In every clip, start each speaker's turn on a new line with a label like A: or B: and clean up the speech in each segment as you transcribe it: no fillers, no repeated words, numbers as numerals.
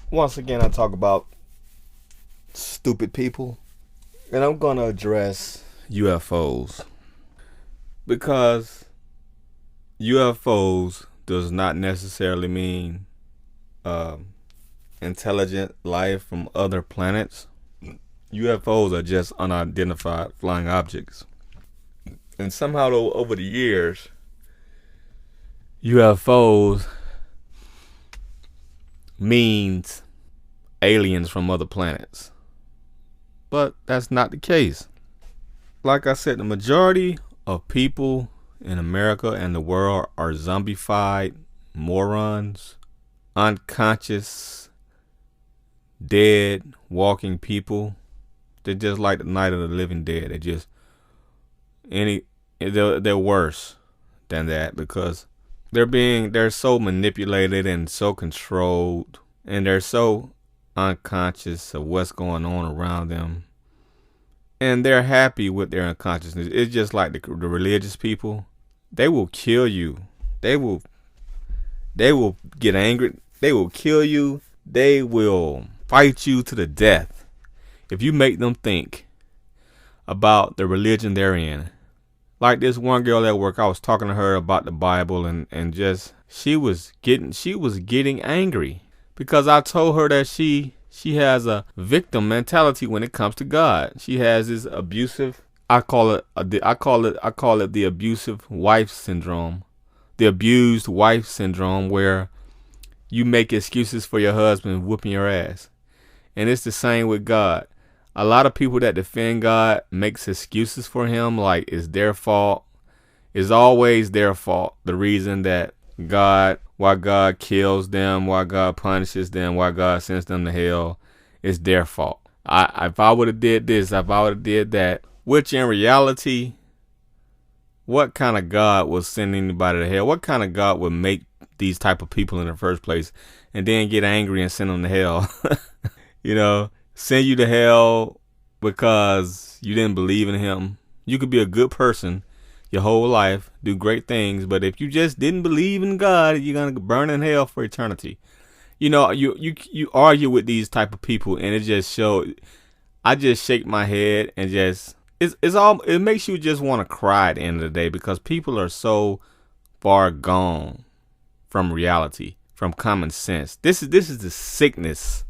A: Once again, I talk about stupid people, and I'm gonna address UFOs because UFOs does not necessarily mean um, intelligent life from other planets. UFOs are just unidentified flying objects, and somehow over the years, UFOs means aliens from other planets. But that's not the case. Like I said, the majority of people in America and the world are zombified morons, unconscious, dead, walking people. They're just like the Night of the Living Dead. They're worse than that because they're so manipulated and so controlled, and they're so unconscious of what's going on around them, and they're happy with their unconsciousness. It's just like the religious people. They will kill you. They will get angry. They will kill you. They will fight you to the death if you make them think about the religion they're in. Like this one girl at work, I was talking to her about the Bible, and just she was getting angry because I told her that she has a victim mentality when it comes to God. She has this abusive, I call it the abusive wife syndrome. The abused wife syndrome, where you make excuses for your husband whooping your ass. And it's the same with God. A lot of people that defend God makes excuses for him, like it's their fault. It's always their fault. The reason that why God kills them, why God punishes them, why God sends them to hell, it's their fault. If I would have did this, if I would have did that, which in reality, what kind of God would send anybody to hell? What kind of God would make these type of people in the first place and then get angry and send them to hell? Send you to hell because you didn't believe in him. You could be a good person your whole life, do great things, but if you just didn't believe in God, you're gonna burn in hell for eternity. You argue with these type of people, and it just shows. I just shake my head and just it makes you just want to cry at the end of the day because people are so far gone from reality, from common sense. This is the sickness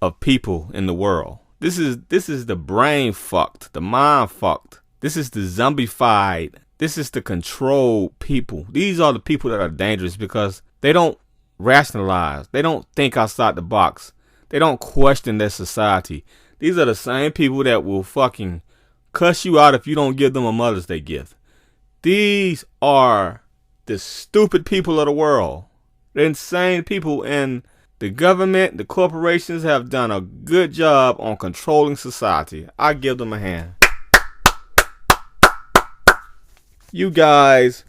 A: of people in the world. This is the brain fucked, the mind fucked. This is the zombified. This is the controlled people. These are the people that are dangerous because they don't rationalize. They don't think outside the box. They don't question their society. These are the same people that will fucking cuss you out if you don't give them a Mother's Day gift. These are the stupid people of the world. The insane people, and the government, the corporations have done a good job on controlling society. I give them a hand. You guys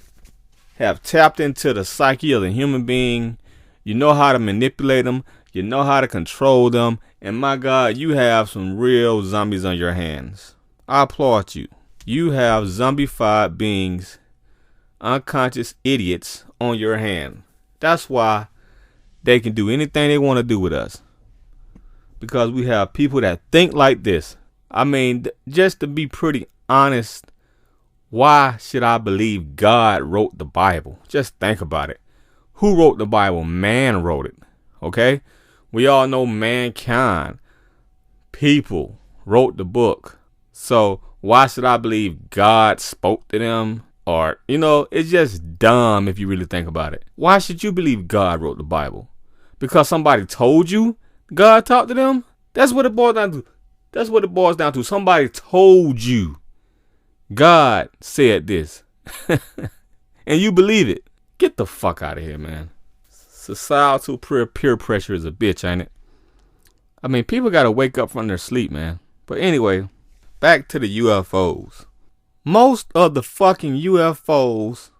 A: have tapped into the psyche of the human being. You know how to manipulate them. You know how to control them. And my God, you have some real zombies on your hands. I applaud you. You have zombified beings, unconscious idiots on your hand. That's why they can do anything they want to do with us. Because we have people that think like this. I mean, just to be pretty honest, why should I believe God wrote the Bible? Just think about it. Who wrote the Bible? Man wrote it. Okay? We all know mankind, people, wrote the book. So why should I believe God spoke to them? Or, it's just dumb if you really think about it. Why should you believe God wrote the Bible? Because somebody told you God talked to them? That's what it boils down to. That's what it boils down to. Somebody told you God said this. And you believe it. Get the fuck out of here, man. Societal peer pressure is a bitch, ain't it? I mean, people got to wake up from their sleep, man. But anyway, back to the UFOs. Most of the fucking UFOs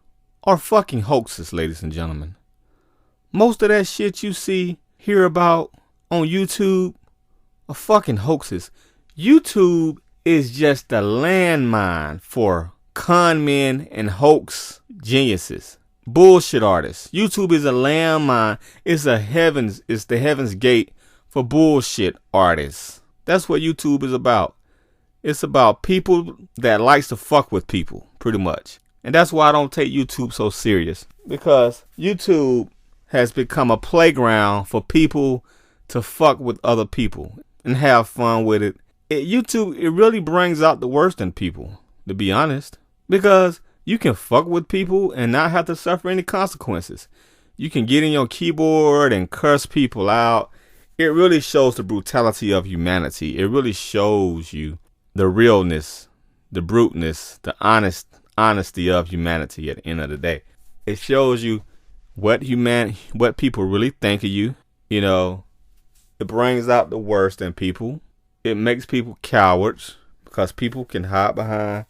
A: are fucking hoaxes, ladies and gentlemen. Most of that shit you hear about on YouTube are fucking hoaxes. YouTube is just a landmine for con men and hoax geniuses, bullshit artists. YouTube is a landmine. It's the heavens gate for bullshit artists. That's what YouTube is about. It's about people that likes to fuck with people, pretty much. And that's why I don't take YouTube so serious. Because YouTube has become a playground for people to fuck with other people and have fun with it. YouTube, it really brings out the worst in people, to be honest. Because you can fuck with people and not have to suffer any consequences. You can get in your keyboard and curse people out. It really shows the brutality of humanity. It really shows you the realness, the bruteness, the honesty of humanity at the end of the day. It shows you what people really think of you. You know, it brings out the worst in people. It makes people cowards because people can hide behind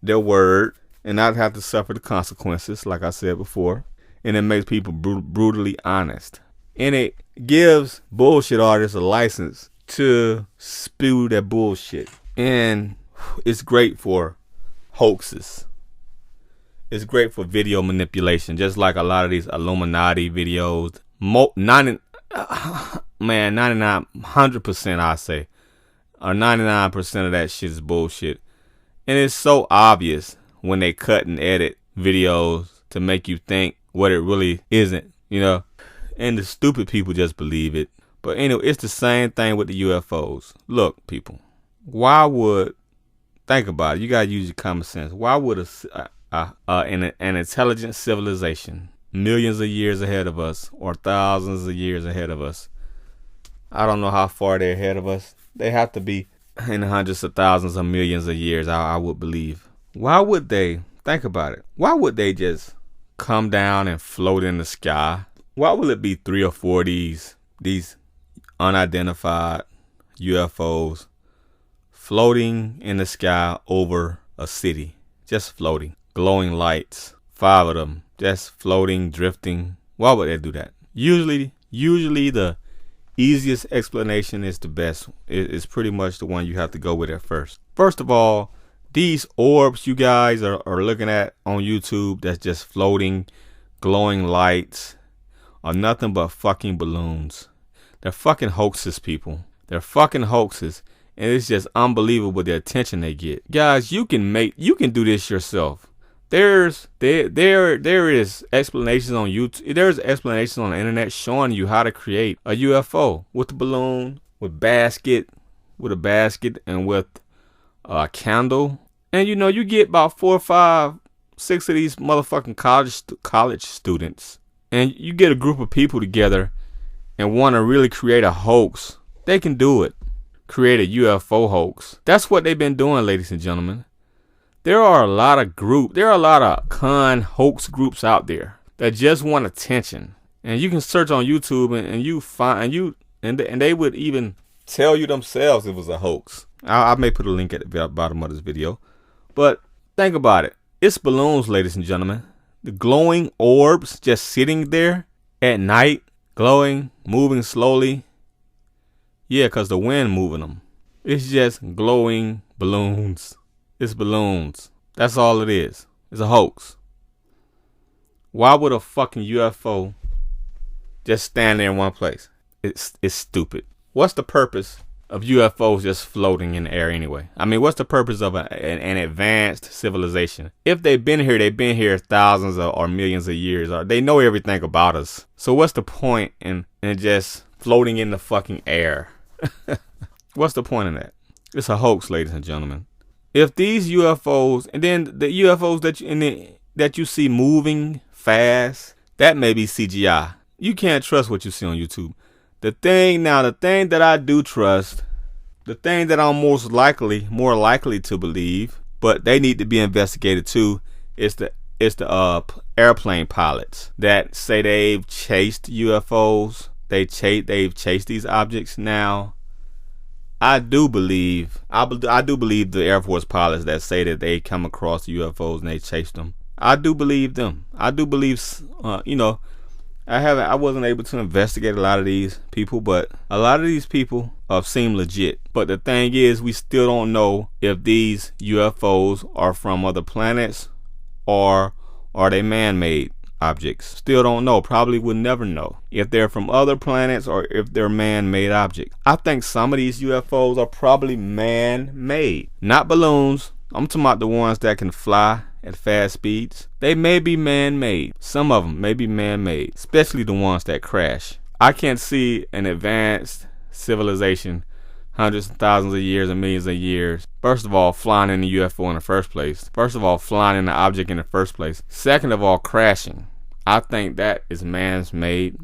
A: their word and not have to suffer the consequences, like I said before. And it makes people brutally honest. And it gives bullshit artists a license to spew their bullshit. And it's great for hoaxes. It's great for video manipulation, just like a lot of these Illuminati videos. 100% I say, or 99% of that shit is bullshit. And it's so obvious when they cut and edit videos to make you think what it really isn't, you know. And the stupid people just believe it. But anyway, it's the same thing with the UFOs. Look, people, think about it. You gotta use your common sense. Why would an intelligent civilization, millions of years ahead of us, or thousands of years ahead of us, I don't know how far they're ahead of us. They have to be in the hundreds of thousands of millions of years, I would believe. Why would they, think about it, why would they just come down and float in the sky? Why will it be 3 or 4 these unidentified UFOs floating in the sky over a city? Just floating. Glowing lights. 5 of them. Just floating, drifting. Why would they do that? Usually the easiest explanation is the best. It's pretty much the one you have to go with at first. First of all, these orbs you guys are looking at on YouTube that's just floating, glowing lights, are nothing but fucking balloons. They're fucking hoaxes, people. They're fucking hoaxes. And it's just unbelievable the attention they get. Guys, you can do this yourself. There is explanations on YouTube. There's explanations on the internet showing you how to create a UFO with a balloon, with a basket and with a candle. And you know, you get about 4, 5, 6 of these motherfucking college students, and you get a group of people together and want to really create a hoax. They can do it. Create a UFO hoax. That's what they've been doing, ladies and gentlemen. There are a lot of con hoax groups out there that just want attention. And you can search on YouTube and they would even tell you themselves it was a hoax. I may put a link at the bottom of this video. But think about it. It's balloons, ladies and gentlemen. The glowing orbs just sitting there at night, glowing, moving slowly. Yeah, because the wind moving them. It's just glowing balloons. It's balloons. That's all it is. It's a hoax. Why would a fucking UFO just stand there in one place? It's stupid. What's the purpose of UFOs just floating in the air anyway? I mean, what's the purpose of an advanced civilization? If they've been here thousands or millions of years. Or they know everything about us. So what's the point in just floating in the fucking air? What's the point in that? It's a hoax, ladies and gentlemen. If these UFOs, and then the UFOs that you see moving fast, that may be CGI. You can't trust what you see on YouTube. The thing that I do trust, the thing that I'm more likely to believe, but they need to be investigated too, is the airplane pilots that say they've chased UFOs. They've chased these objects. Now, I do believe the Air Force pilots that say that they come across UFOs and they chase them. I do believe them. I do believe, I wasn't able to investigate a lot of these people, but a lot of these people seem legit. But the thing is, we still don't know if these UFOs are from other planets or are they man-made. objects. Still don't know. Probably will never know if they're from other planets or if they're man-made objects. I think some of these UFOs are probably man-made, not balloons. I'm talking about the ones that can fly at fast speeds. They may be man-made. Some of them may be man-made, especially the ones that crash. I can't see an advanced civilization hundreds of thousands of years and millions of years. First of all, flying in a UFO in the first place. First of all, flying in an object in the first place. Second of all, crashing. I think that is man-made.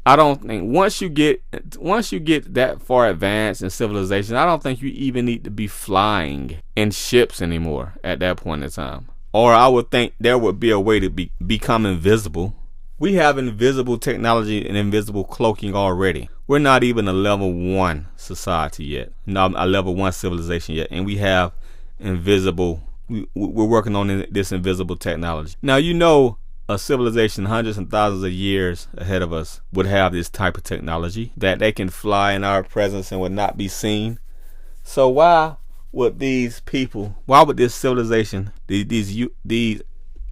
A: I don't think once you get that far advanced in civilization, I don't think you even need to be flying in ships anymore at that point in time. Or I would think there would be a way to become invisible. We have invisible technology and invisible cloaking already. We're not even a level 1 society yet, not a level 1 civilization yet, and we have invisible. We're working on this invisible technology. Now, you know, a civilization hundreds and thousands of years ahead of us would have this type of technology that they can fly in our presence and would not be seen. So why would these people, why would this civilization, these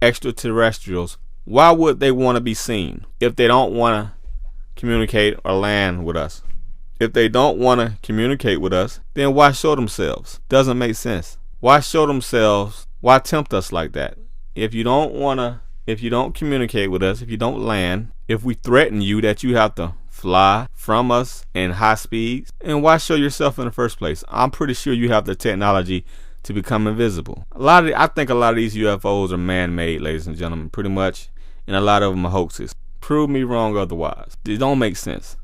A: extraterrestrials, why would they want to be seen if they don't want to communicate or land with us? If they don't want to communicate with us, then why show themselves? Doesn't make sense. Why show themselves? Why tempt us like that? If you don't communicate with us, if you don't land, if we threaten you that you have to fly from us in high speeds, and why show yourself in the first place? I'm pretty sure you have the technology to become invisible. I think a lot of these UFOs are man-made, ladies and gentlemen, pretty much, and a lot of them are hoaxes. Prove me wrong otherwise. It don't make sense.